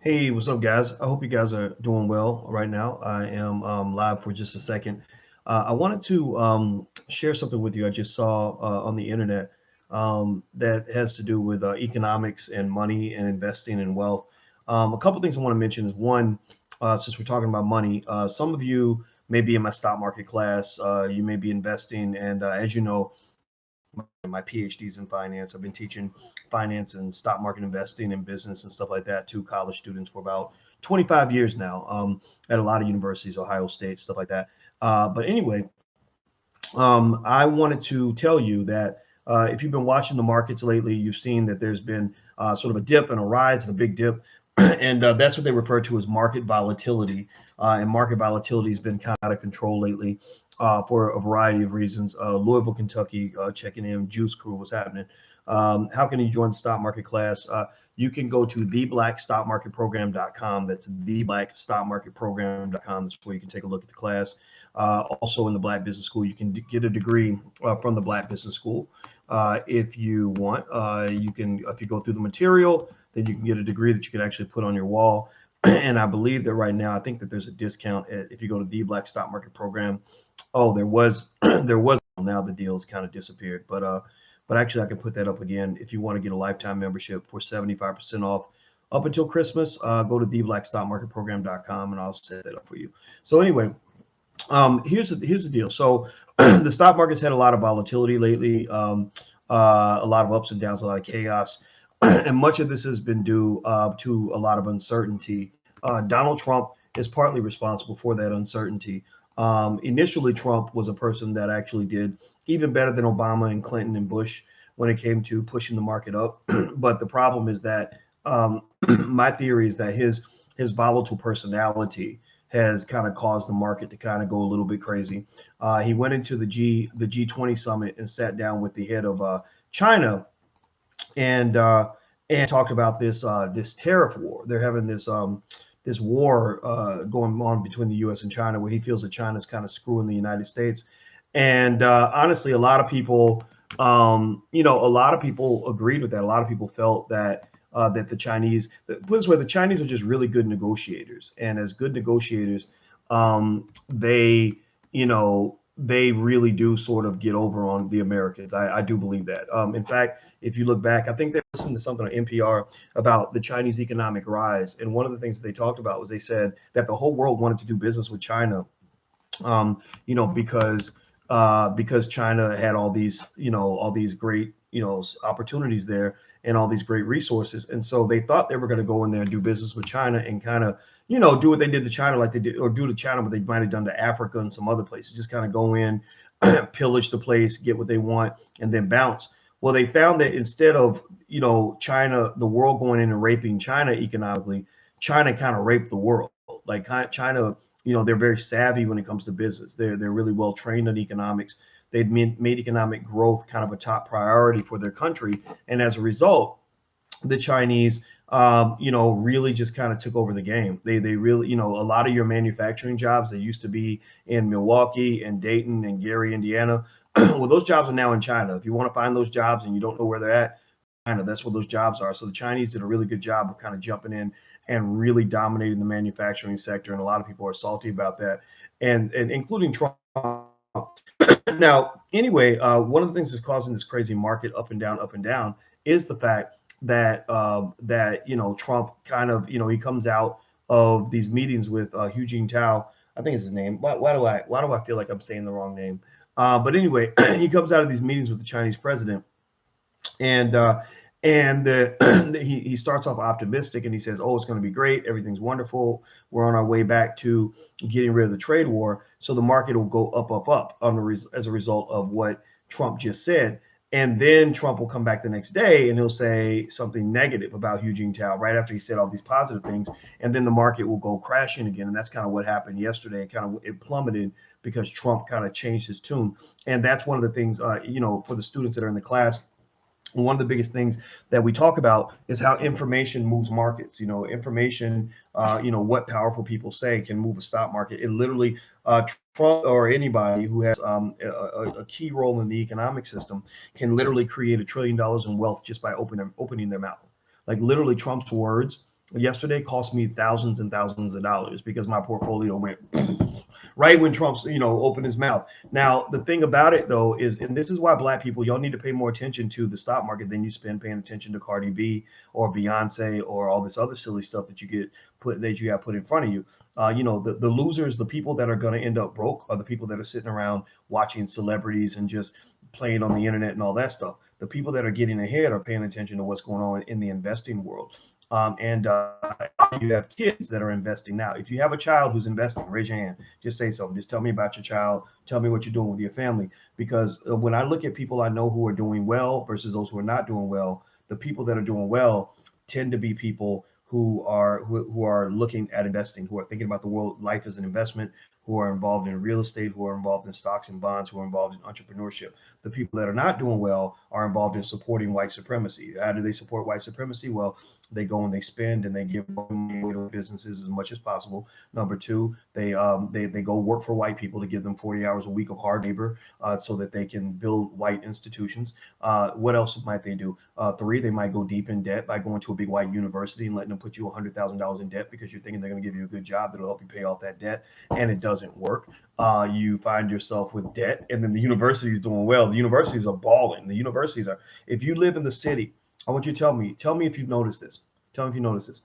Hey, what's up, guys? I hope you guys are doing well right now. I am live for just a second. I wanted to share something with you I just saw on the internet that has to do with economics and money and investing and wealth. A couple things I want to mention is one, since we're talking about money, some of you may be in my stock market class. You may be investing, and as you know, my PhD's in finance. I've been teaching finance and stock market investing and business and stuff like that to college students for about 25 years now at a lot of universities, Ohio State, stuff like that. But anyway, I wanted to tell you that if you've been watching the markets lately, you've seen that there's been sort of a dip and a rise and a big dip. And that's what they refer to as market volatility. And market volatility has been kind of controlled lately for a variety of reasons. Louisville, Kentucky, checking in. Juice Crew, what's happening? How can you join the stock market class? You can go to theblackstockmarketprogram.com. That's theblackstockmarketprogram.com. That's where you can take a look at the class. Also in the Black Business School, you can get a degree from the Black Business School if you want. You can, if you go through the material, then you can get a degree that you can actually put on your wall. And I believe that right now, I think that there's a discount if you go to the Black Stock Market Program. Oh, there was there was now the deal's kind of disappeared, but actually I can put that up again if you want to get a lifetime membership for 75% off up until Christmas. Go to theblackstockmarketprogram.com and I'll set that up for you. So anyway, here's the deal. So the stock market's had a lot of volatility lately, a lot of ups and downs, a lot of chaos, and much of this has been due to a lot of uncertainty. Donald Trump is partly responsible for that uncertainty. Initially, Trump was a person that actually did even better than Obama and Clinton and Bush when it came to pushing the market up. But the problem is that my theory is that his volatile personality has kind of caused the market to kind of go a little bit crazy. He went into the G20 summit and sat down with the head of China and talked about this tariff war. They're having this war going on between the U.S. and China, where he feels that China's kind of screwing the United States. And honestly, a lot of people, a lot of people agreed with that. A lot of people felt that that the Chinese, put this way, the Chinese are just really good negotiators, and as good negotiators, they, they really do sort of get over on the Americans. I do believe that. In fact, if you look back, I think they listened to something on NPR about the Chinese economic rise, and one of the things that they talked about was they said that the whole world wanted to do business with China, because China had all these, all these great, opportunities there and all these great resources. And so they thought they were going to go in there and do business with China and kind of, do what they did to China, like they did, or do to China what they might have done to Africa and some other places, just kind of go in, pillage the place, get what they want, and then bounce. Well, they found that instead of, China, the world going in and raping China economically, China kind of raped the world. Like China, they're very savvy when it comes to business. They're really well trained in economics. They've made economic growth kind of a top priority for their country, and as a result, the Chinese, really just kind of took over the game. They really, a lot of your manufacturing jobs that used to be in Milwaukee and Dayton and Gary, Indiana, well, those jobs are now in China. If you want to find those jobs and you don't know where they're at, China, that's where those jobs are. So the Chinese did a really good job of kind of jumping in and really dominating the manufacturing sector, and a lot of people are salty about that, and including Trump. Now, anyway, one of the things that's causing this crazy market up and down, is the fact that Trump kind of, he comes out of these meetings with Hu Jintao. I think is his name. Why do I feel like I'm saying the wrong name? But anyway, he comes out of these meetings with the Chinese president, and he starts off optimistic and he says, "Oh, it's going to be great. Everything's wonderful. We're on our way back to getting rid of the trade war. So the market will go up as a result of what Trump just said." And then Trump will come back the next day and he'll say something negative about Hu Jintao right after he said all these positive things, and then the market will go crashing again. And that's kind of what happened yesterday. It plummeted because Trump kind of changed his tune. And that's one of the things, for the students that are in the class, one of the biggest things that we talk about is how information moves markets. Information, what powerful people say can move a stock market. It literally, Trump or anybody who has a key role in the economic system can literally create $1 trillion in wealth just by opening their mouth. Like literally, Trump's words yesterday cost me thousands and thousands of dollars because my portfolio went right when Trump's, opened his mouth. Now, the thing about it though is, and this is why black people, y'all need to pay more attention to the stock market than you spend paying attention to Cardi B or Beyonce or all this other silly stuff that you have put in front of you. The losers, the people that are going to end up broke, are the people that are sitting around watching celebrities and just playing on the internet and all that stuff. The people that are getting ahead are paying attention to what's going on in the investing world. And you have kids that are investing now. If you have a child who's investing, raise your hand. Just say something. Just tell me about your child. Tell me what you're doing with your family. Because when I look at people I know who are doing well versus those who are not doing well, the people that are doing well tend to be people who are looking at investing, who are thinking about the world life as an investment, who are involved in real estate, who are involved in stocks and bonds, who are involved in entrepreneurship. The people that are not doing well are involved in supporting white supremacy. How do they support white supremacy? Well, they go and they spend and they give money to businesses as much as possible. Number two, they go work for white people to give them 40 hours a week of hard labor so that they can build white institutions. What else might they do? Three, they might go deep in debt by going to a big white university and letting them put you $100,000 in debt because you're thinking they're going to give you a good job that'll help you pay off that debt, and it doesn't work. You find yourself with debt, and then the university is doing well. The universities are balling. The universities are. If you live in the city, I want you to tell me if you've noticed this. Tell me if you notice this.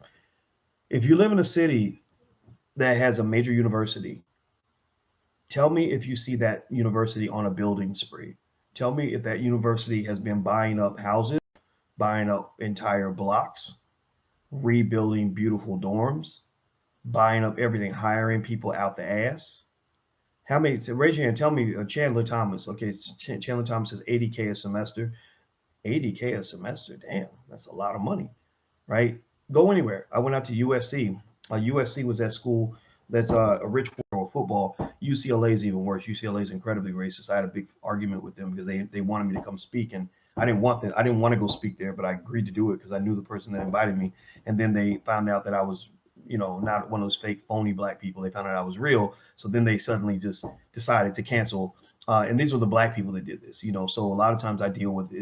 If you live in a city that has a major university, tell me if you see that university on a building spree. Tell me if that university has been buying up houses, buying up entire blocks, rebuilding beautiful dorms, buying up everything, hiring people out the ass. How many? So raise your hand. Tell me, Chandler Thomas. Okay, Chandler Thomas says 80K a semester. 80K a semester. Damn, that's a lot of money, right? Go anywhere. I went out to USC. USC was that school that's a rich for football. UCLA is even worse. UCLA is incredibly racist. I had a big argument with them because they wanted me to come speak, and I didn't want that. I didn't want to go speak there, but I agreed to do it because I knew the person that invited me. And then they found out that I was, not one of those fake phony black people. They found out I was real. So then they suddenly just decided to cancel. And these were the black people that did this, So a lot of times I deal with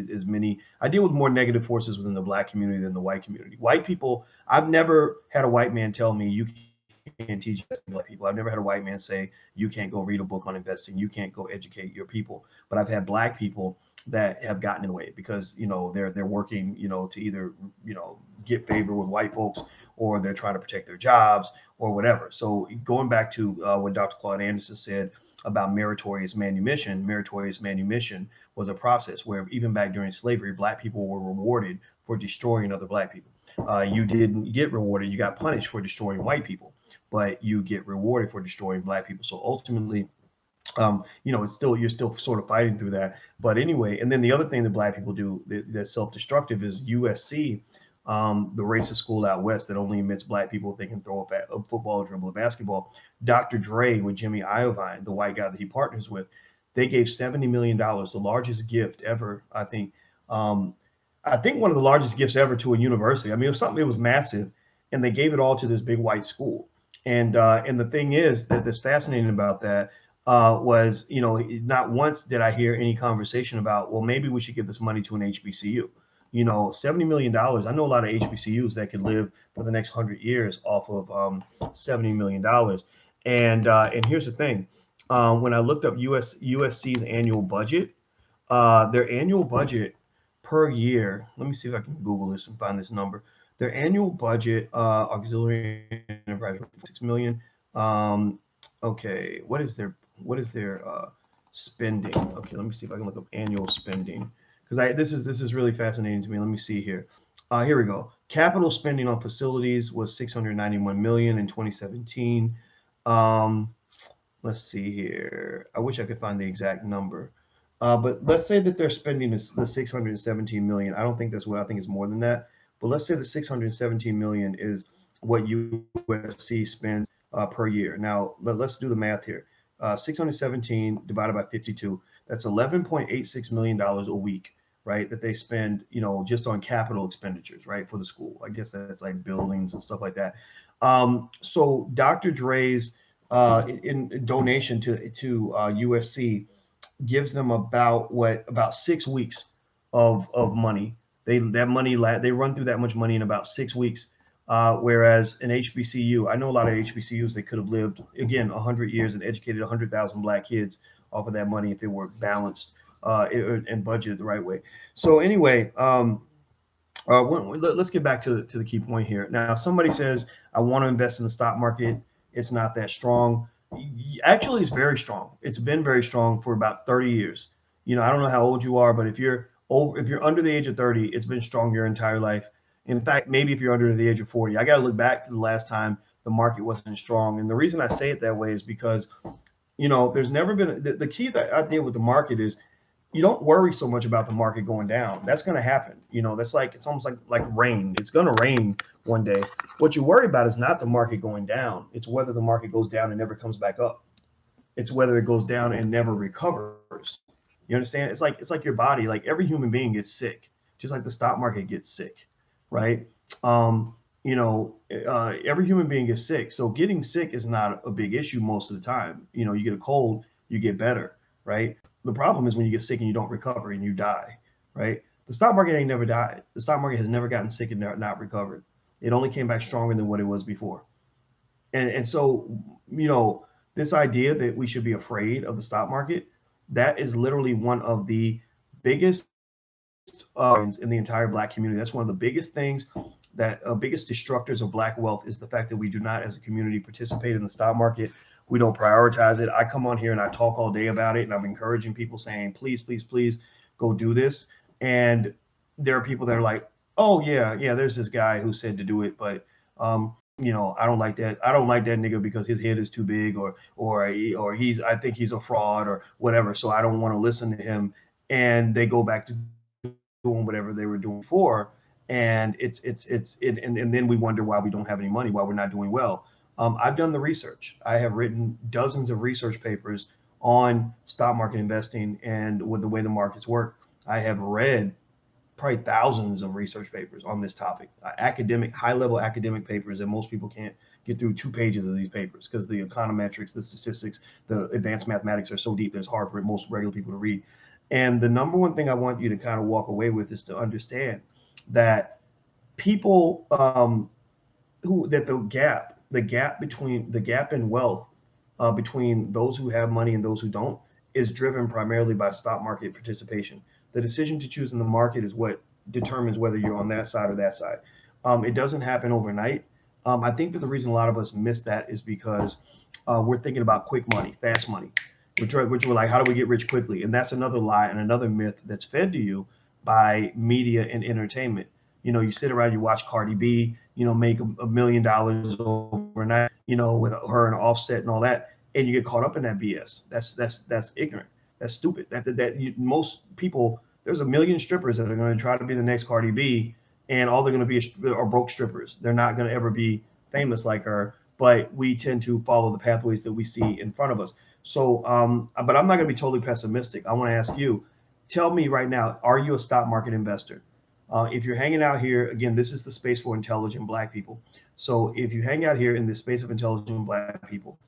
more negative forces within the black community than the white community. White people, I've never had a white man tell me you can't teach black people. I've never had a white man say you can't go read a book on investing, you can't go educate your people. But I've had black people that have gotten in the way because they're working to either get favor with white folks, or they're trying to protect their jobs or whatever. So going back to what Dr. Claude Anderson said about meritorious manumission was a process where even back during slavery, black people were rewarded for destroying other black people. You didn't get rewarded, you got punished for destroying white people, but you get rewarded for destroying black people. So ultimately, it's still, you're still sort of fighting through that. But anyway, and then the other thing that black people do that's self-destructive is USC, the racist school out west that only admits black people if they can throw a football, dribble a basketball. Dr. Dre with Jimmy Iovine, the white guy that he partners with, they gave $70 million, the largest gift ever, I think. I think one of the largest gifts ever to a university. I mean, it was massive, and they gave it all to this big white school. And the thing is that's fascinating about that was, not once did I hear any conversation about, well, maybe we should give this money to an HBCU. $70 million. I know a lot of HBCUs that could live for the next 100 years off of $70 million. And here's the thing. When I looked up USC's annual budget, their annual budget per year, let me see if I can Google this and find this number. Their annual budget, auxiliary enterprise, 6 million. Okay, what is their spending? Okay, let me see if I can look up annual spending, because this is really fascinating to me. Let me see here. Here we go. Capital spending on facilities was 691 million in 2017. Let's see here. I wish I could find the exact number. But let's say that their spending is the 617 million. I don't think that's what I think it's more than that. But let's say the 617 million is what USC spends per year. Now let's do the math here. 617 divided by 52. That's $11.86 million a week, right? That they spend, just on capital expenditures, right, for the school. I guess that's like buildings and stuff like that. So Dr. Dre's in donation to USC gives them about 6 weeks of money. They run through that much money in about 6 weeks Whereas an HBCU, I know a lot of HBCUs, they could have lived, again, 100 years and educated 100,000 black kids off of that money if it were balanced and budgeted the right way. So anyway, let's get back to the key point here. Now, somebody says, I want to invest in the stock market. It's not that strong. Actually, it's very strong. It's been very strong for about 30 years. I don't know how old you are, but if you're under the age of 30, it's been strong your entire life. In fact, maybe if you're under the age of 40, I got to look back to the last time the market wasn't strong. And the reason I say it that way is because, there's never been the key that I deal with the market is you don't worry so much about the market going down. That's going to happen. That's like, it's almost like rain. It's going to rain one day. What you worry about is not the market going down. It's whether the market goes down and never comes back up. It's whether it goes down and never recovers. You understand? It's like your body. Like every human being gets sick, just like the stock market gets sick, right? Every human being gets sick. So getting sick is not a big issue most of the time. You get a cold, you get better, right? The problem is when you get sick and you don't recover and you die, right? The stock market ain't never died. The stock market has never gotten sick and not recovered. It only came back stronger than what it was before. And so, this idea that we should be afraid of the stock market, that is literally one of the biggest in the entire black community. That's one of the biggest things that biggest destructors of black wealth is the fact that we do not, as a community, participate in the stock market. We don't prioritize it. I come on here and I talk all day about it, and I'm encouraging people saying, please, please, please go do this. And there are people that are like, oh yeah, there's this guy who said to do it, but I don't like that. I don't like that nigga because his head is too big, or I think he's a fraud or whatever. So I don't want to listen to him. And they go back to doing whatever they were doing before, and and then we wonder why we don't have any money, why we're not doing well. I've done the research. I have written dozens of research papers on stock market investing and with the way the markets work. I have read probably thousands of research papers on this topic, high-level academic papers, and most people can't get through 2 pages of these papers because the econometrics, the statistics, the advanced mathematics are so deep that it's hard for most regular people to read. And the number one thing I want you to kind of walk away with is to understand that people that the gap in wealth between those who have money and those who don't is driven primarily by stock market participation. The decision to choose in the market is what determines whether you're on that side or that side. It doesn't happen overnight. I think that the reason a lot of us miss that is because we're thinking about quick money, fast money, which we're like, how do we get rich quickly? And that's another lie and another myth that's fed to you by media and entertainment. You sit around, you watch Cardi B, make $1 million overnight, with her and Offset and all that, and you get caught up in that BS. That's ignorant. That's stupid. Most people, there's a million strippers that are going to try to be the next Cardi B, and all they're going to be are broke strippers. They're not going to ever be famous like her. But we tend to follow the pathways that we see in front of us. So, but I'm not going to be totally pessimistic. I want to ask you, tell me right now, are you a stock market investor? If you're hanging out here, again, this is the space for intelligent black people. So if you hang out here in this space of intelligent black people,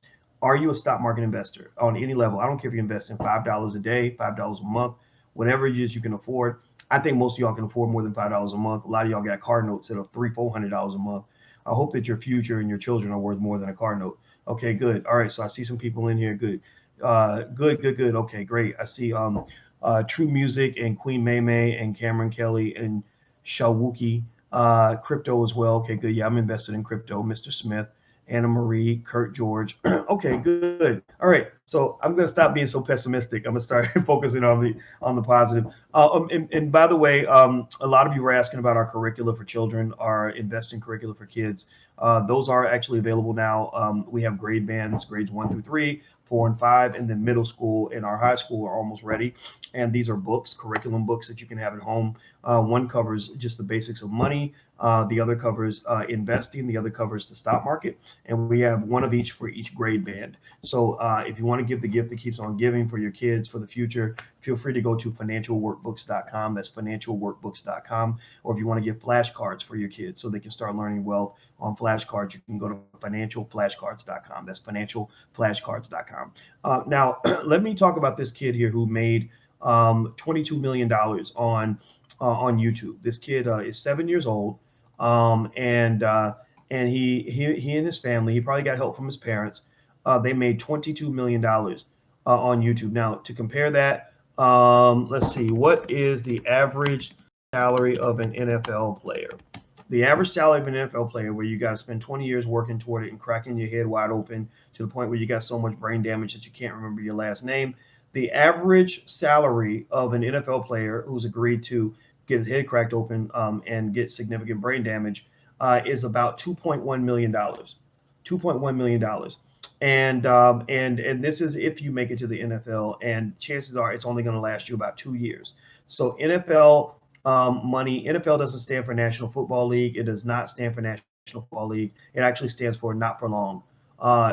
are you a stock market investor on any level? I don't care if you invest in $5 a day, $5 a month, whatever it is you can afford. I think most of y'all can afford more than $5 a month. A lot of y'all got car notes that are $300-$400 a month. I hope that your future and your children are worth more than a car note. Okay, good. All right, so I see some people in here. Good. Good. Okay, great. I see True Music and Queen May May and Cameron Kelly and Shawuki, crypto as well. Okay, good. Yeah, I'm invested in crypto. Mr. Smith, Anna Marie, Kurt George. Okay, good. All right. So I'm going to stop being so pessimistic. I'm going to start focusing on the positive. And by the way, a lot of you were asking about our curricula for children, our investing curricula for kids. Those are actually available now. We have grade bands, grades 1 through 3, 4 and 5, and then middle school and our high school are almost ready. And these are books, curriculum books that you can have at home. One covers just the basics of money. The other covers investing. The other covers the stock market. And we have one of each for each grade band. So if you want to give the gift that keeps on giving for your kids for the future, feel free to go to financialworkbooks.com. That's financialworkbooks.com. Or if you want to give flashcards for your kids so they can start learning wealth on flashcards, you can go to financialflashcards.com. That's financialflashcards.com. Now, let me talk about this kid here who made $22 million on YouTube. This kid is 7 years old, and and he and his family, he probably got help from his parents. They made $22 million on YouTube. Now, to compare that, let's see, what is the average salary of an NFL player? The average salary of an NFL player, where you got to spend 20 years working toward it and cracking your head wide open to the point where you got so much brain damage that you can't remember your last name. The average salary of an NFL player who's agreed to get his head cracked open and get significant brain damage is about $2.1 million. $2.1 million. And this is if you make it to the NFL, and chances are it's only going to last you about 2 years. So NFL money. NFL doesn't stand for National Football League. It does not stand for National Football League. It actually stands for not for long.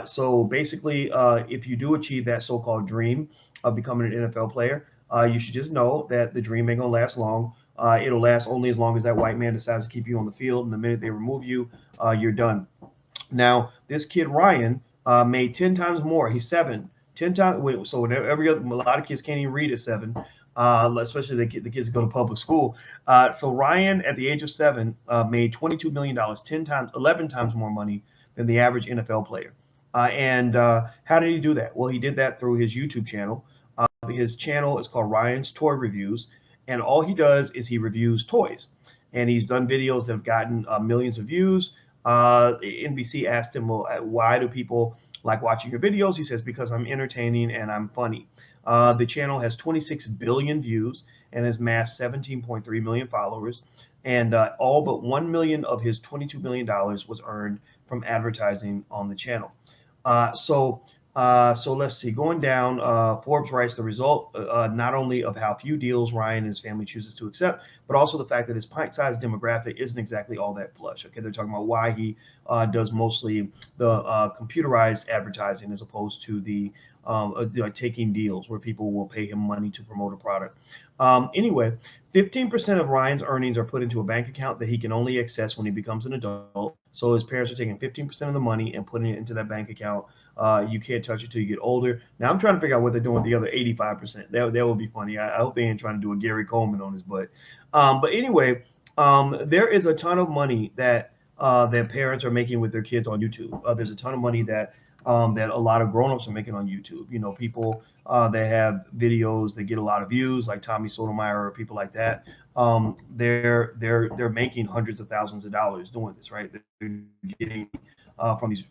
So basically, if you do achieve that so-called dream of becoming an NFL player, you should just know that the dream ain't gonna last long. It'll last only as long as that white man decides to keep you on the field, and the minute they remove you, you're done. Now, this kid Ryan made 10 times more. He's 7, 10 times. So every other, a lot of kids can't even read at 7, especially the kids that go to public school. So Ryan, at the age of 7, made $22 million, 10 times, 11 times more money than the average NFL player. And how did he do that? Well, he did that through his YouTube channel. His channel is called Ryan's Toy Reviews, and all he does is he reviews toys. And he's done videos that have gotten millions of views. NBC asked him, well, why do people like watching your videos? He says, because I'm entertaining and I'm funny. The channel has 26 billion views and has amassed 17.3 million followers. And all but 1 million of his $22 million was earned from advertising on the channel. So let's see. Going down, Forbes writes the result not only of how few deals Ryan and his family chooses to accept, but also the fact that his pint-sized demographic isn't exactly all that flush. Okay, they're talking about why he does mostly the computerized advertising as opposed to the taking deals where people will pay him money to promote a product. Anyway, 15% of Ryan's earnings are put into a bank account that he can only access when he becomes an adult. So his parents are taking 15% of the money and putting it into that bank account. You can't touch it till you get older. Now I'm trying to figure out what they're doing with the other 85%. That would be funny. I hope they ain't trying to do a Gary Coleman on his butt. But anyway, there is a ton of money that that parents are making with their kids on YouTube. There's a ton of money that that a lot of grown-ups are making on YouTube. You know, people that have videos that get a lot of views, like Tommy Sotomayor or people like that. They're making hundreds of thousands of dollars doing this, right? They're getting from these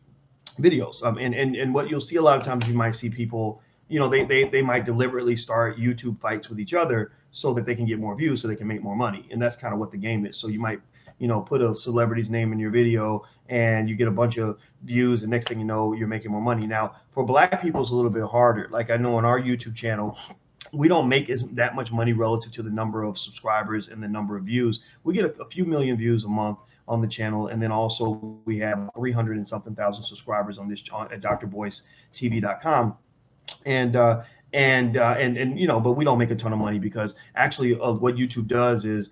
videos. And what you'll see a lot of times, you might see people, you know, they might deliberately start YouTube fights with each other so that they can get more views, so they can make more money. And that's kind of what the game is. So you might, you know, put a celebrity's name in your video and you get a bunch of views, and next thing you know, you're making more money. Now, for Black people, it's a little bit harder. Like, I know on our YouTube channel, we don't make that much money relative to the number of subscribers and the number of views. We get a few million views a month on the channel, and then also we have 300 and something thousand subscribers on this at drboycetv.com. And you know, but we don't make a ton of money, because actually what YouTube does is,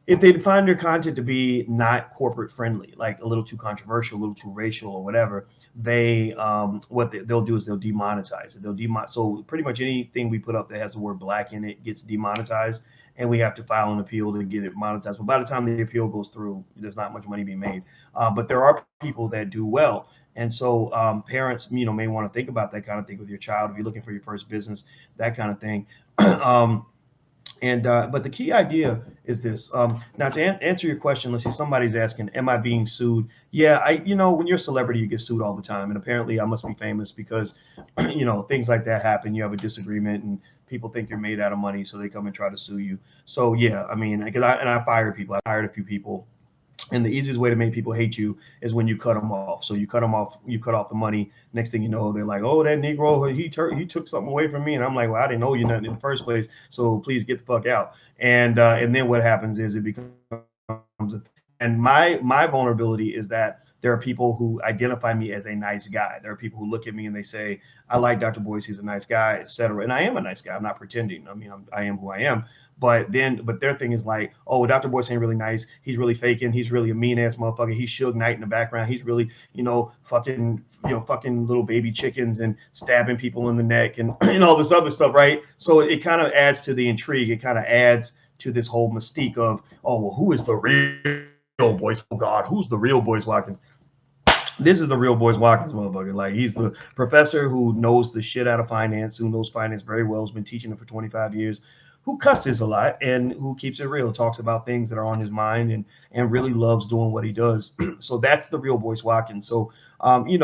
if they find their content to be not corporate friendly, like a little too controversial, a little too racial or whatever, they they'll do is they'll demonetize it. So pretty much anything we put up that has the word Black in it gets demonetized, and we have to file an appeal to get it monetized. But by the time the appeal goes through, there's not much money being made. But there are people that do well. And so parents, you know, may want to think about that kind of thing with your child if you're looking for your first business, that kind of thing. But the key idea is this. Now, to answer your question, let's see, somebody's asking, am I being sued? Yeah, you know, when you're a celebrity, you get sued all the time. And apparently I must be famous because, you know, things like that happen. You have a disagreement and people think you're made out of money, so they come and try to sue you. So yeah, I mean, I fired people. I hired a few people. And the easiest way to make people hate you is when you cut them off. So you cut them off, you cut off the money. Next thing you know, they're like, oh, that Negro, he took something away from me. And I'm like, well, I didn't know you nothing in the first place. So please get the fuck out. And then what happens is it becomes, and my vulnerability is that there are people who identify me as a nice guy. There are people who look at me and they say, I like Dr. Boyce, he's a nice guy, etc. And I am a nice guy. I'm not pretending. I mean, I am who I am. But their thing is like, oh, Dr. Boyce ain't really nice. He's really faking. He's really a mean ass motherfucker. He's Suge Knight in the background. He's really, fucking little baby chickens and stabbing people in the neck and, and all this other stuff, right? So it kind of adds to the intrigue. It kind of adds to this whole mystique of, oh, well, who is the real Boyce? Oh God, who's the real Boyce Watkins? This is the real Boys Watkins motherfucker. Like, he's the professor who knows the shit out of finance, who knows finance very well, has been teaching it for 25 years, who cusses a lot and who keeps it real, talks about things that are on his mind, and really loves doing what he does. So that's the real Boys Watkins. So it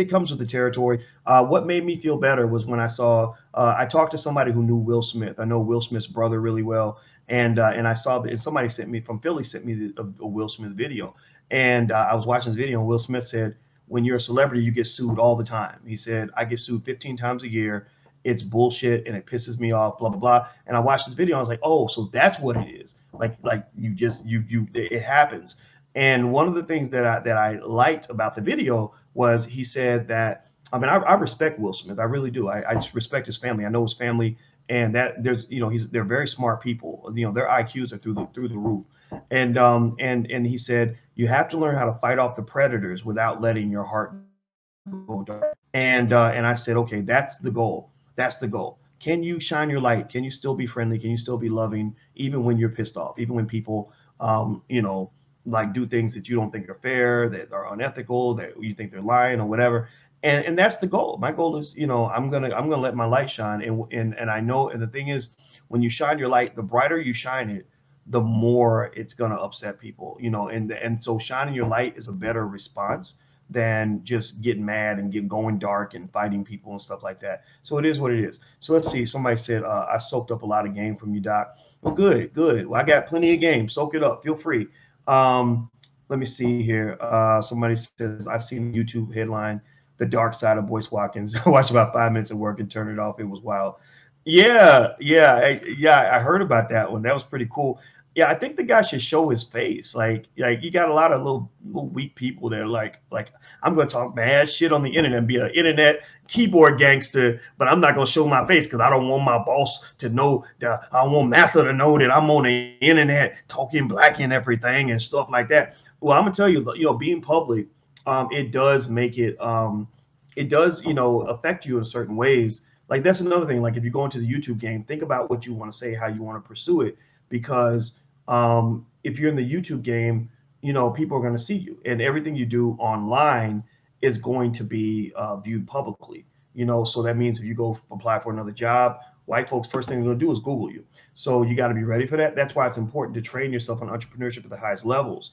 comes with the territory. What made me feel better was when I talked to somebody who knew Will Smith. I know Will Smith's brother really well, and I saw that somebody sent me from Philly sent me a Will Smith video, and I was watching this video, and Will Smith said, "When you're a celebrity, you get sued all the time." He said, "I get sued 15 times a year. It's bullshit, and it pisses me off." Blah blah blah. And I watched this video, and I was like, "Oh, so that's what it is. Like you just it happens." And one of the things that I liked about the video was he said that, I mean, I respect Will Smith. I really do. I just respect his family. I know his family, and that there's they're very smart people. Their IQs are through the roof. And he said you have to learn how to fight off the predators without letting your heart go dark. And I said, okay, that's the goal. That's the goal. Can you shine your light? Can you still be friendly? Can you still be loving, even when you're pissed off? Even when people, like, do things that you don't think are fair, that are unethical, that you think they're lying or whatever. And that's the goal. My goal is, I'm gonna let my light shine. And I know. And the thing is, when you shine your light, the brighter you shine it, the more it's gonna upset people. And so shining your light is a better response than just getting mad and going dark and fighting people and stuff like that. So it is what it is. So let's see. Somebody said, I soaked up a lot of game from you, Doc. Well, good, good. Well, I got plenty of game. Soak it up. Feel free. Let me see here. Somebody says, I've seen a YouTube headline, The Dark Side of Boyce Watkins. I watched about 5 minutes at work and turned it off. It was wild. Yeah. I heard about that one. That was pretty cool. Yeah, I think the guy should show his face. Like you got a lot of little weak people that are like I'm going to talk bad shit on the internet and be an internet keyboard gangster, but I'm not going to show my face because I don't want my boss to know that. I want Massa to know that I'm on the internet talking black and everything and stuff like that. Well, I'm gonna tell you, being public, it does make it does, affect you in certain ways. Like, that's another thing. Like, if you go into the YouTube game, think about what you want to say, how you want to pursue it, because if you're in the YouTube game, people are going to see you, and everything you do online is going to be viewed publicly. So that means if you go apply for another job, white folks first thing they're going to do is Google you. So you got to be ready for that. That's why it's important to train yourself on entrepreneurship at the highest levels,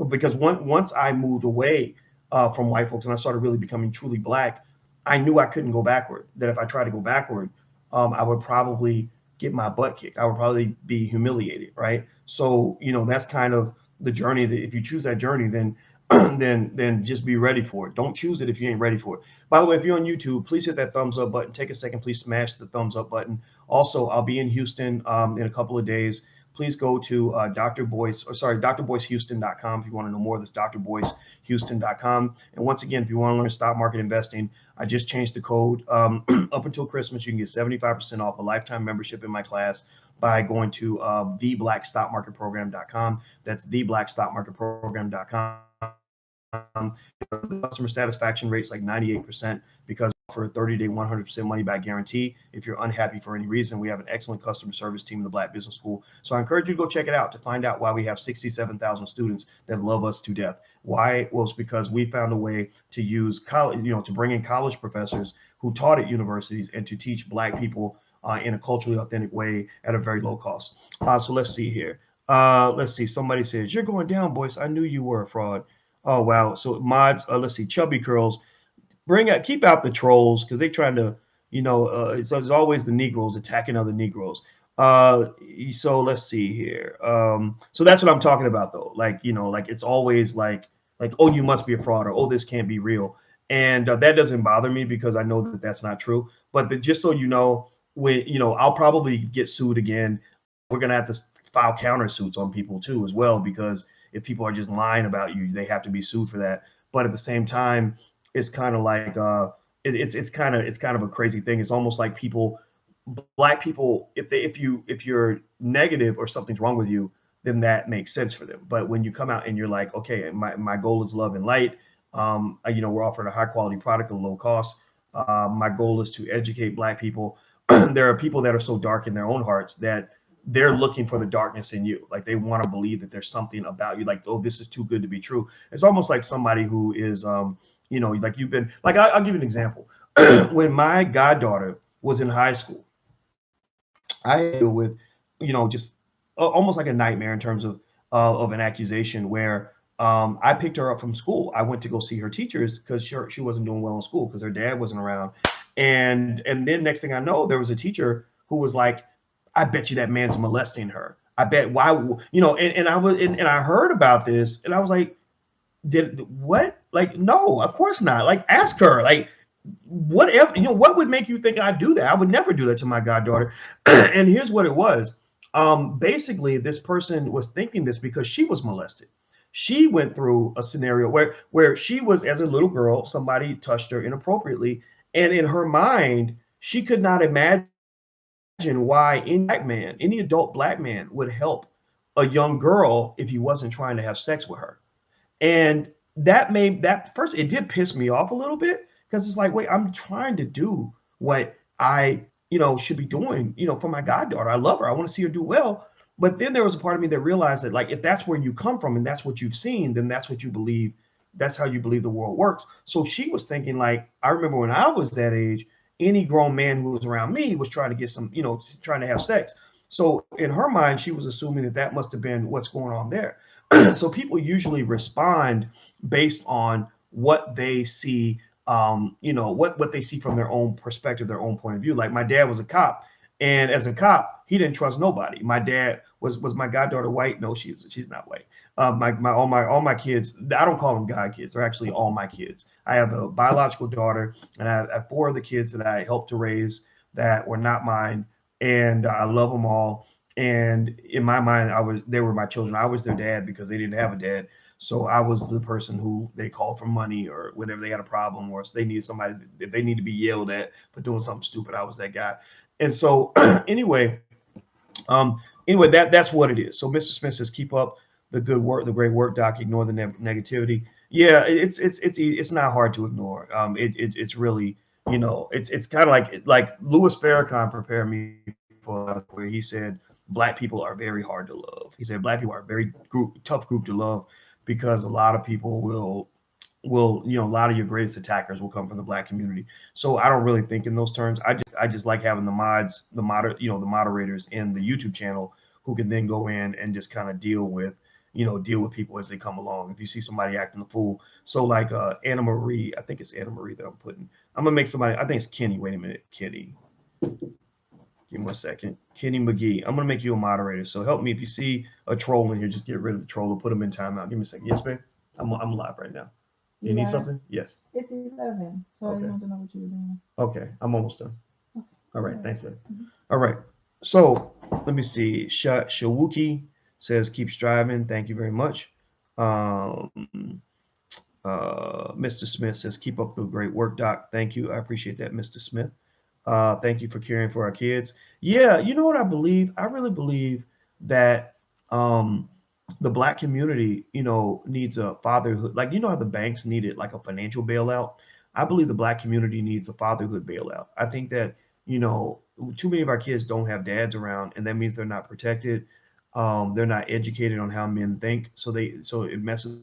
because once I moved away from white folks and I started really becoming truly black, I knew I couldn't go backward. That if I tried to go backward, I would probably get my butt kicked. I would probably be humiliated, right? So that's kind of the journey. That if you choose that journey, then then just be ready for it. Don't choose it if you ain't ready for it. By the way, if you're on YouTube, please hit that thumbs up button. Take a second, please smash the thumbs up button. Also, I'll be in Houston in a couple of days. Please go to drboycehouston.com if you want to know more. That's drboycehouston.com. And once again, if you want to learn stock market investing, I just changed the code. Up until Christmas, you can get 75% off a lifetime membership in my class by going to theblackstockmarketprogram.com. That's theblackstockmarketprogram.com. The customer satisfaction rate's like 98% because for a 30-day 100% money back guarantee. If you're unhappy for any reason, we have an excellent customer service team in the Black Business School. So I encourage you to go check it out to find out why we have 67,000 students that love us to death. Why? Well, it's because we found a way to use college, to bring in college professors who taught at universities and to teach Black people in a culturally authentic way at a very low cost. So let's see here. Let's see. Somebody says, "You're going down, Boyce. I knew you were a fraud." Oh wow! So mods, let's see, Chubby Curls, keep out the trolls because they trying to, it's always the Negroes attacking other Negroes. So let's see here. So that's what I'm talking about though. Like like it's always like oh you must be a fraud or oh this can't be real, and that doesn't bother me because I know that that's not true. But just so you know, when I'll probably get sued again. We're gonna have to file countersuits on people too as well because if people are just lying about you, they have to be sued for that. But at the same time, it's kind of like it's kind of a crazy thing. It's almost like Black people, if you're negative or something's wrong with you, then that makes sense for them. But when you come out and you're like, okay, my goal is love and light. We're offering a high quality product at a low cost. My goal is to educate Black people. There are people that are so dark in their own hearts that they're looking for the darkness in you. Like they want to believe that there's something about you, like, oh, this is too good to be true. It's almost like somebody who is, like you've been, like, I'll give you an example. When my goddaughter was in high school, I had to deal with, just almost like a nightmare in terms of an accusation where I picked her up from school. I went to go see her teachers because she wasn't doing well in school because her dad wasn't around. And then next thing I know, there was a teacher who was like, I bet you that man's molesting her. I bet why, and I was, and I heard about this and I was like, did what? Like, no, of course not. Like, ask her. Like, whatever, what would make you think I'd do that? I would never do that to my goddaughter. And here's what it was. Basically, this person was thinking this because she was molested. She went through a scenario where she was, as a little girl, somebody touched her inappropriately, and in her mind, she could not imagine why any black man, any adult black man, would help a young girl if he wasn't trying to have sex with her. And that made that first, it did piss me off a little bit because it's like, wait, I'm trying to do what I, should be doing, for my goddaughter. I love her. I want to see her do well. But then there was a part of me that realized that, like, if that's where you come from and that's what you've seen, then that's what you believe. That's how you believe the world works. So she was thinking, like, I remember when I was that age, any grown man who was around me was trying to get some, trying to have sex. So in her mind, she was assuming that that must have been what's going on there. So people usually respond based on what they see, what they see from their own perspective, their own point of view. Like my dad was a cop, and as a cop, he didn't trust nobody. My dad was my goddaughter white? No, she's not white. All my kids, I don't call them god kids. They're actually all my kids. I have a biological daughter, and I have four of the kids that I helped to raise that were not mine, and I love them all. And in my mind, they were my children. I was their dad because they didn't have a dad. So I was the person who they called for money or whenever they had a problem, or if they need somebody, if they need to be yelled at for doing something stupid, I was that guy. And so anyway, that's what it is. So Mr. Smith says, keep up the good work, the great work, Doc. Ignore the negativity. Yeah, it's not hard to ignore. It's really, it's kind of like Louis Farrakhan prepared me for where he said black people are very hard to love. He said black people are a very tough group to love because a lot of people will a lot of your greatest attackers will come from the black community. So I don't really think in those terms. I just like having the moderators in the YouTube channel who can then go in and just kind of deal with people as they come along. If you see somebody acting a fool, so like Anna Marie, I think it's Anna Marie that I'm gonna make somebody, I think it's Kenny. Wait a minute, Kenny. Give me 1 second. Kenny McGee. I'm gonna make you a moderator. So help me if you see a troll in here, just get rid of the troll or put them in timeout. Give me a second. Yes, babe. I'm live right now. You need something? Yes. It's 11, so okay. I want to know what you're doing. Okay, I'm almost done. Okay. All right, thanks, babe. All right, so let me see. Shawuki says, keep striving. Thank you very much. Mr. Smith says, keep up the great work, Doc. Thank you. I appreciate that, Mr. Smith. Thank you for caring for our kids. Yeah, you know what I believe? I really believe that the black community, needs a fatherhood. Like, how the banks needed like a financial bailout. I believe the black community needs a fatherhood bailout. I think that, too many of our kids don't have dads around, and that means they're not protected. They're not educated on how men think. So it messes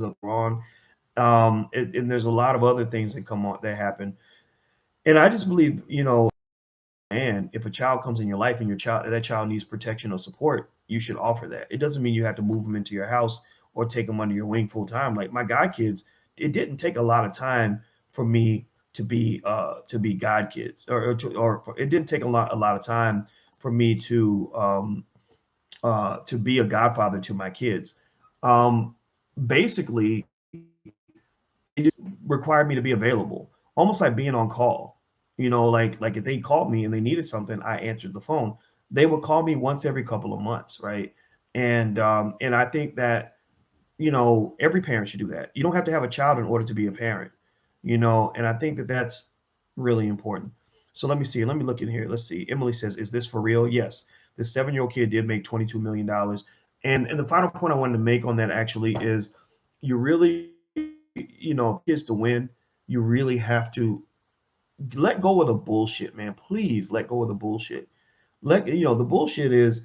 up wrong. And there's a lot of other things that happen. And I just believe, and if a child comes in your life and that child needs protection or support, you should offer that. It doesn't mean you have to move them into your house or take them under your wing full time. Like my god kids, it didn't take a lot of time for me to be god kids, or it didn't take a lot of time for me to be a godfather to my kids. Basically, it just required me to be available, almost like being on call. Like if they called me and they needed something, I answered the phone. They would call me once every couple of months, right? And I think that every parent should do that. You don't have to have a child in order to be a parent, and I think that that's really important. So let me see. Let me look in here. Let's see. Emily says, "Is this for real?" Yes. The 7-year-old kid did make $22 million. And the final point I wanted to make on that actually is, you really, kids to win, you really have to let go of the bullshit, man. Please let go of the bullshit. The bullshit is,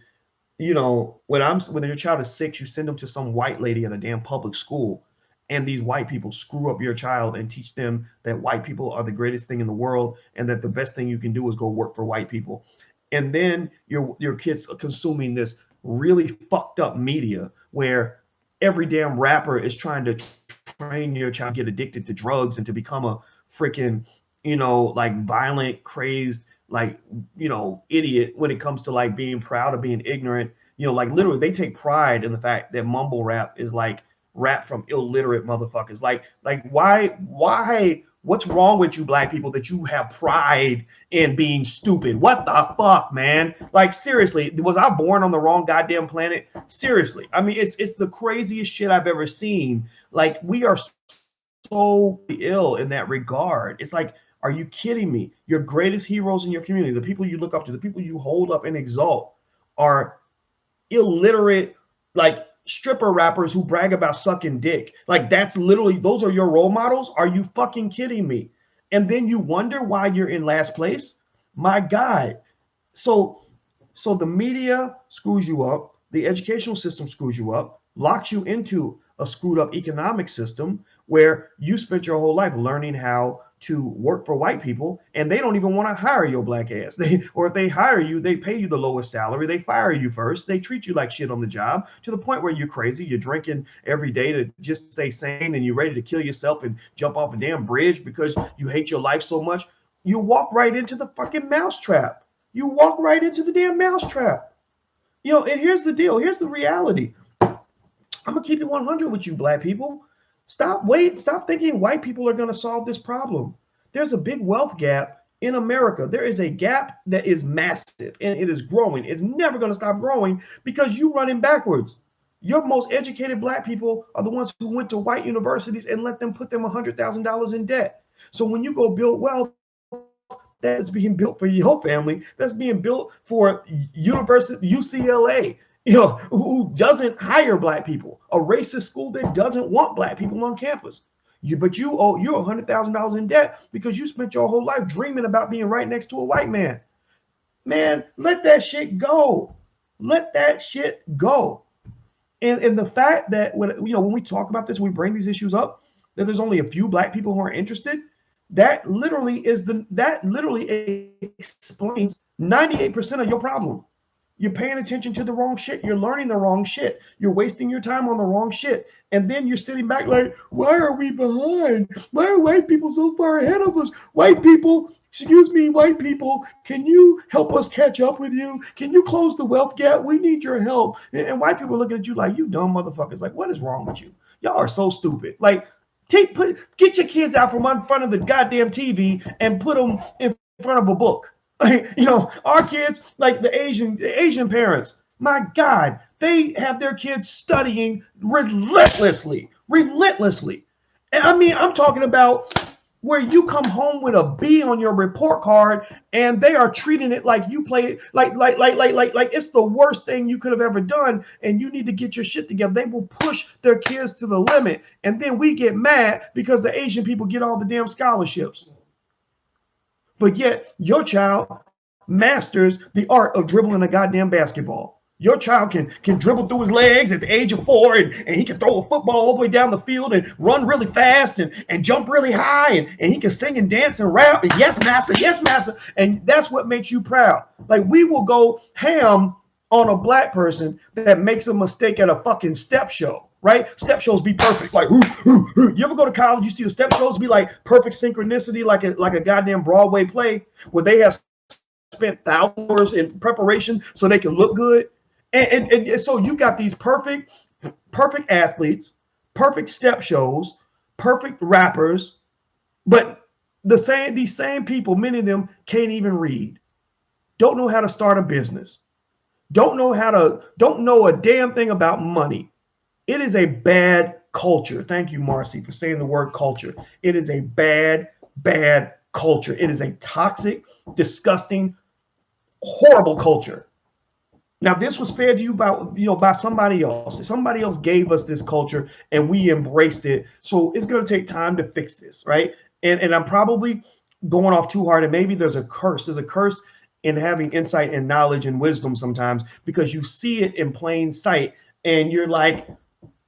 when your child is 6, you send them to some white lady at a damn public school, and these white people screw up your child and teach them that white people are the greatest thing in the world and that the best thing you can do is go work for white people. And then your kids are consuming this really fucked up media where every damn rapper is trying to train your child to get addicted to drugs and to become a freaking, like violent, crazed, like, idiot when it comes to like being proud of being ignorant. Like literally they take pride in the fact that mumble rap is like rap from illiterate motherfuckers. Like what's wrong with you black people that you have pride in being stupid? What the fuck, man? Like seriously, was I born on the wrong goddamn planet? Seriously. I mean, it's the craziest shit I've ever seen. Like we are so ill in that regard. It's like, are you kidding me? Your greatest heroes in your community, the people you look up to, the people you hold up and exalt, are illiterate, like stripper rappers who brag about sucking dick. Like that's literally, those are your role models. Are you fucking kidding me? And then you wonder why you're in last place. My God. So the media screws you up. The educational system screws you up, locks you into a screwed up economic system where you spent your whole life learning how to work for white people, and they don't even want to hire your black ass. Or if they hire you, they pay you the lowest salary. They fire you first. They treat you like shit on the job to the point where you're crazy. You're drinking every day to just stay sane, and you're ready to kill yourself and jump off a damn bridge because you hate your life so much. You walk right into the fucking mousetrap. You walk right into the damn mousetrap. And here's the deal. Here's the reality. I'm gonna keep it 100 with you, black people. Stop thinking white people are gonna solve this problem. There's a big wealth gap in America. There is a gap that is massive and it is growing. It's never gonna stop growing because you're running backwards. Your most educated black people are the ones who went to white universities and let them put them $100,000 in debt. So when you go build wealth, that is being built for your family. That's being built for University UCLA, who doesn't hire black people, a racist school that doesn't want black people on campus. You're $100,000 in debt because you spent your whole life dreaming about being right next to a white man. Man, let that shit go. Let that shit go. And the fact that when we talk about this, we bring these issues up, that there's only a few black people who are interested. That literally explains 98% of your problem. You're paying attention to the wrong shit. You're learning the wrong shit. You're wasting your time on the wrong shit. And then you're sitting back like, why are we behind? Why are white people so far ahead of us? White people, can you help us catch up with you? Can you close the wealth gap? We need your help. And white people are looking at you like, you dumb motherfuckers. Like, what is wrong with you? Y'all are so stupid. Like, get your kids out from in front of the goddamn TV and put them in front of a book. Our kids, like the Asian parents, my God, they have their kids studying relentlessly. And I mean, I'm talking about where you come home with a B on your report card and they are treating it like you play it like it's the worst thing you could have ever done, and you need to get your shit together. They will push their kids to the limit, and then we get mad because the Asian people get all the damn scholarships. But yet your child masters the art of dribbling a goddamn basketball. Your child can dribble through his legs at the age of 4, and he can throw a football all the way down the field and run really fast and jump really high, and he can sing and dance and rap and yes, master. And that's what makes you proud. Like, we will go ham on a black person that makes a mistake at a fucking step show, right? Step shows be perfect. Like, you ever go to college, you see the step shows be like perfect synchronicity, like a goddamn Broadway play where they have spent hours in preparation so they can look good. And so you got these perfect athletes, perfect step shows, perfect rappers, but these same people, many of them can't even read, don't know how to start a business, don't know a damn thing about money. It is a bad culture. Thank you, Marcy, for saying the word culture. It is a bad culture. It is a toxic, disgusting, horrible culture. Now, this was fed to you by somebody else. Somebody else gave us this culture and we embraced it. So it's going to take time to fix this, right? And I'm probably going off too hard, and maybe there's a curse. There's a curse in having insight and knowledge and wisdom sometimes because you see it in plain sight and you're like,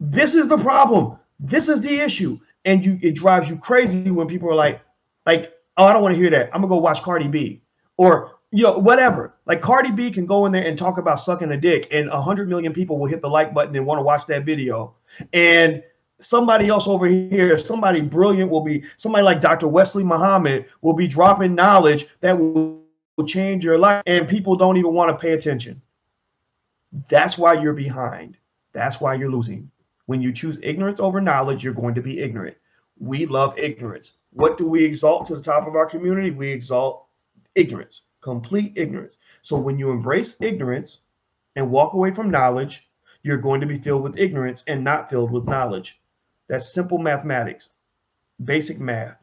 this is the problem. This is the issue. And it drives you crazy when people are like, oh, I don't want to hear that. I'm gonna go watch Cardi B. Or whatever. Like Cardi B can go in there and talk about sucking a dick, and 100 million people will hit the like button and want to watch that video. And somebody else over here, somebody brilliant somebody like Dr. Wesley Muhammad will be dropping knowledge that will change your life, and people don't even want to pay attention. That's why you're behind. That's why you're losing. When you choose ignorance over knowledge, you're going to be ignorant. We love ignorance. What do we exalt to the top of our community? We exalt ignorance, complete ignorance. So when you embrace ignorance and walk away from knowledge, you're going to be filled with ignorance and not filled with knowledge. That's simple mathematics, basic math.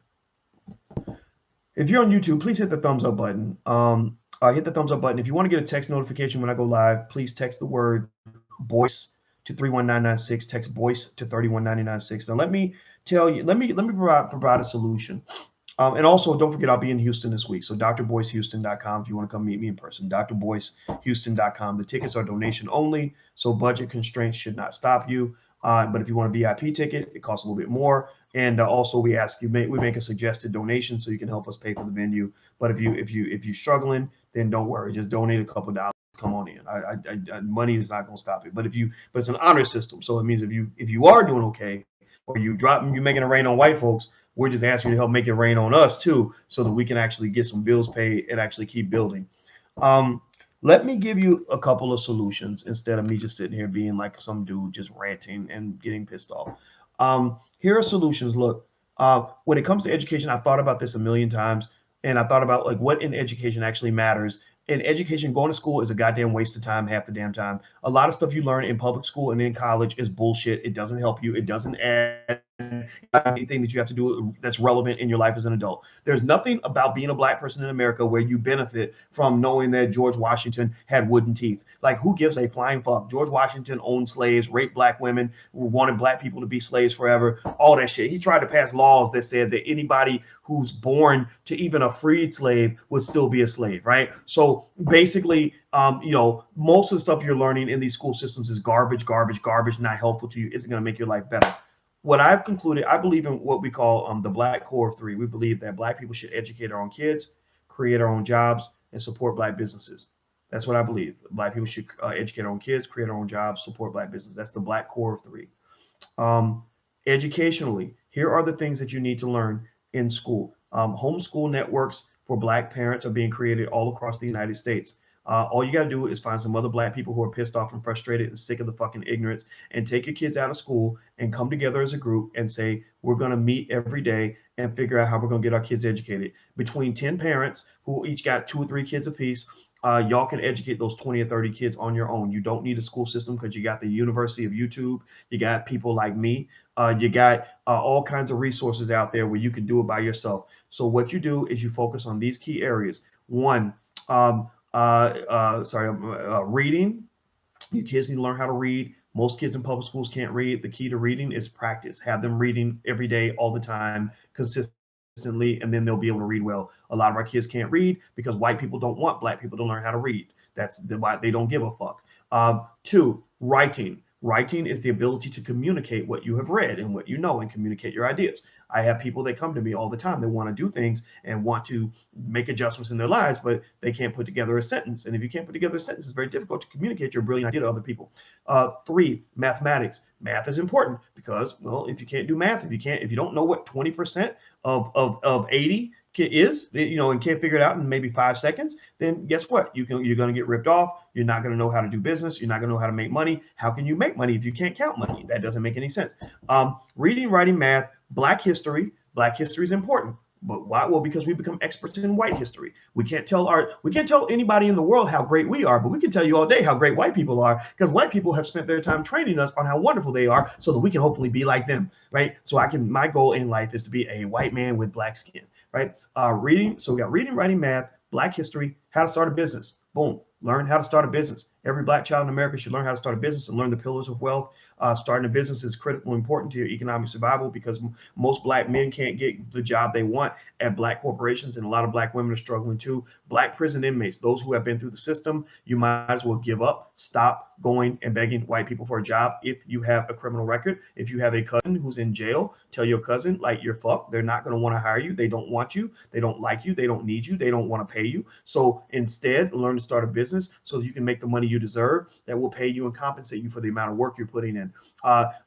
If you're on YouTube, please hit the thumbs up button. Hit the thumbs up button. If you want to get a text notification when I go live, please text the word voice to 31996. Text voice to 31996. Now let me tell you, let me provide a solution. And also, don't forget, I'll be in Houston this week. So drboycehouston.com if you want to come meet me in person. drboycehouston.com. The tickets are donation only, so budget constraints should not stop you. But if you want a VIP ticket, it costs a little bit more. And also, we ask you, we make a suggested donation so you can help us pay for the venue. But if you're struggling, then don't worry. Just donate a couple dollars. Come on in. Money is not going to stop it. But it's an honor system. So it means if you are doing okay, or you're making it rain on white folks, we're just asking you to help make it rain on us too, so that we can actually get some bills paid and actually keep building. Let me give you a couple of solutions instead of me just sitting here being like some dude just ranting and getting pissed off. Here are solutions. Look, when it comes to education, I've thought about this a million times, and I thought about like what in education actually matters. In education, going to school is a goddamn waste of time half the damn time. A lot of stuff you learn in public school and in college is bullshit. It doesn't help you. It doesn't add anything that you have to do that's relevant in your life as an adult. There's nothing about being a black person in America where you benefit from knowing that George Washington had wooden teeth. Like, who gives a flying fuck? George Washington owned slaves, raped black women, wanted black people to be slaves forever, all that shit. He tried to pass laws that said that anybody who's born to even a freed slave would still be a slave, right? So basically, most of the stuff you're learning in these school systems is garbage, not helpful to you, isn't going to make your life better. What I've concluded, I believe in what we call the Black Core of Three. We believe that Black people should educate our own kids, create our own jobs, and support Black businesses. That's what I believe. Black people should educate our own kids, create our own jobs, support Black business. That's the Black Core of Three. Educationally, here are the things that you need to learn in school. Homeschool networks for Black parents are being created all across the United States. All you got to do is find some other Black people who are pissed off and frustrated and sick of the fucking ignorance, and take your kids out of school and come together as a group and say, we're going to meet every day and figure out how we're going to get our kids educated. Between 10 parents who each got 2 or 3 kids apiece, y'all can educate those 20 or 30 kids on your own. You don't need a school system because you got the University of YouTube. You got people like me. You got all kinds of resources out there where you can do it by yourself. So what you do is you focus on these key areas. One, reading. Your kids need to learn how to read. Most kids in public schools can't read. The key to reading is practice. Have them reading every day, all the time, consistently, and then they'll be able to read well. A lot of our kids can't read because white people don't want Black people to learn how to read. That's why they don't give a fuck. 2, writing. Writing is the ability to communicate what you have read and what you know and communicate your ideas. I have people that come to me all the time that want to do things and want to make adjustments in their lives, but they can't put together a sentence. And if you can't put together a sentence, it's very difficult to communicate your brilliant idea to other people. 3, mathematics. Math is important because, well, if you can't do math, if you don't know what 20% of 80 is, and can't figure it out in maybe 5 seconds, then guess what? You're going to get ripped off. You're not going to know how to do business. You're not going to know how to make money. How can you make money if you can't count money? That doesn't make any sense. Reading, writing, math, Black history. Black history is important. But why? Well, because we become experts in white history. We can't tell anybody in the world how great we are, but we can tell you all day how great white people are, because white people have spent their time training us on how wonderful they are so that we can hopefully be like them, right? So my goal in life is to be a white man with Black skin, right? Reading. So we got reading, writing, math, Black history, how to start a business. Boom. Learn how to start a business. Every Black child in America should learn how to start a business and learn the pillars of wealth. Starting a business is critical and important to your economic survival, because most Black men can't get the job they want at Black corporations, and a lot of Black women are struggling too. Black prison inmates, those who have been through the system, you might as well give up. Stop going and begging white people for a job if you have a criminal record. If you have a cousin who's in jail, tell your cousin, like, you're fucked. They're not going to want to hire you. They don't want you. They don't like you. They don't need you. They don't want to pay you. So instead, learn to start a business so you can make the money you deserve that will pay you and compensate you for the amount of work you're putting in.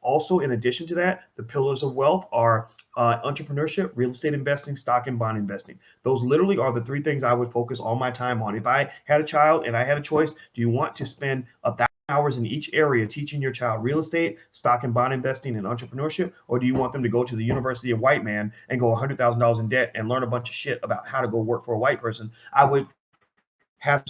Also, in addition to that, the pillars of wealth are entrepreneurship, real estate investing, stock and bond investing. Those literally are the three things I would focus all my time on. If I had a child and I had a choice, do you want to spend 1,000 hours in each area teaching your child real estate, stock and bond investing, and entrepreneurship? Or do you want them to go to the University of White Man and go $100,000 in debt and learn a bunch of shit about how to go work for a white person? I would have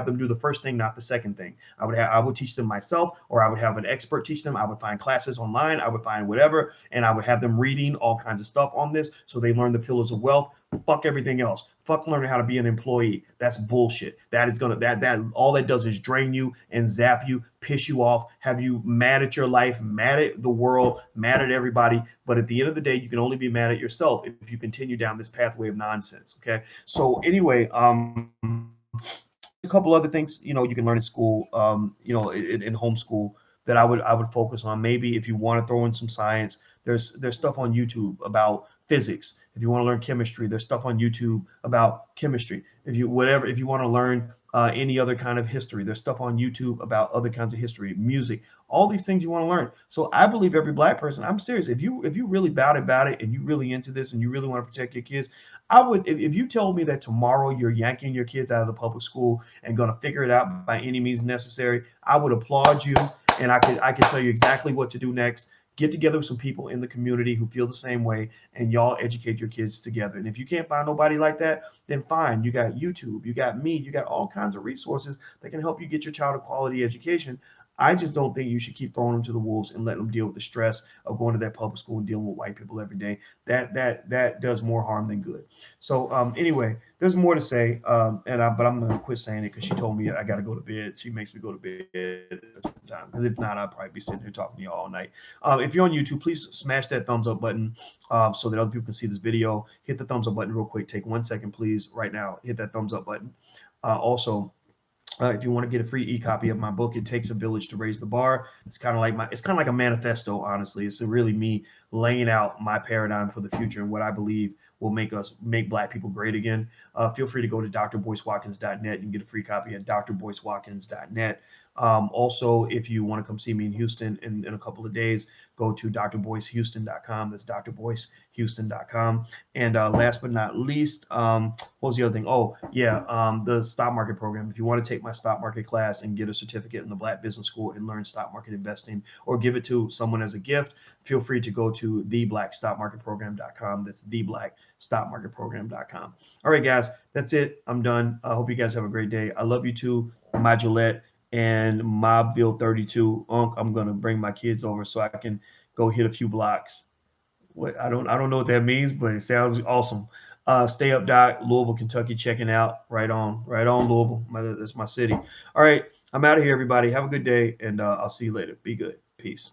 them do the first thing, not the second thing. I would teach them myself, or I would have an expert teach them. I would find classes online. I would find whatever, and I would have them reading all kinds of stuff on this so they learn the pillars of wealth. Fuck everything else. Fuck learning how to be an employee. That's bullshit. That is gonna that all that does is drain you and zap you, piss you off, have you mad at your life, mad at the world, mad at everybody. But at the end of the day, you can only be mad at yourself if you continue down this pathway of nonsense. Okay. So anyway, a couple other things, you can learn in school, in homeschool that I would focus on. Maybe if you want to throw in some science, there's stuff on YouTube about physics. If you want to learn chemistry, there's stuff on YouTube about chemistry. If you want to learn any other kind of history, there's stuff on YouTube about other kinds of history, music, all these things you want to learn. So I believe every Black person, I'm serious, if you really about it and you really into this and you really want to protect your kids, I would, if you told me that tomorrow you're yanking your kids out of the public school and going to figure it out by any means necessary, I would applaud you, and I could tell you exactly what to do next. Get together with some people in the community who feel the same way, and y'all educate your kids together. And if you can't find nobody like that, then fine. You got YouTube, you got me, you got all kinds of resources that can help you get your child a quality education. I just don't think you should keep throwing them to the wolves and letting them deal with the stress of going to that public school and dealing with white people every day. That does more harm than good. So anyway, there's more to say, but I'm gonna quit saying it because she told me I got to go to bed. She makes me go to bed sometimes, because if not, I'll probably be sitting here talking to you all night. If you're on YouTube, please smash that thumbs up button so that other people can see this video. Hit the thumbs up button real quick. Take 1 second, please, right now. Hit that thumbs up button. Also, if you want to get a free e-copy of my book, It Takes a Village to Raise the Bar, it's kind of like a manifesto, honestly. It's really me laying out my paradigm for the future and what I believe will make Black people great again. Feel free to go to drboycewatkins.net. You can get a free copy at drboycewatkins.net. Also, if you want to come see me in Houston in a couple of days, go to drboycehouston.com. That's drboycehouston.com. And last but not least, what was the other thing? Oh, yeah, the stock market program. If you want to take my stock market class and get a certificate in the Black Business School and learn stock market investing, or give it to someone as a gift, feel free to go to theblackstockmarketprogram.com. That's theblackstockmarketprogram.com. All right, guys, that's it. I'm done. I hope you guys have a great day. I love you too, my Gillette and Mobville 32. I'm gonna bring my kids over so I can go hit a few blocks. I don't know what that means, but it sounds awesome. Stay up, Doc. Louisville, Kentucky, checking out. Right on, Louisville. That's my city. All right, I'm out of here, everybody. Have a good day, and I'll see you later. Be good. Peace.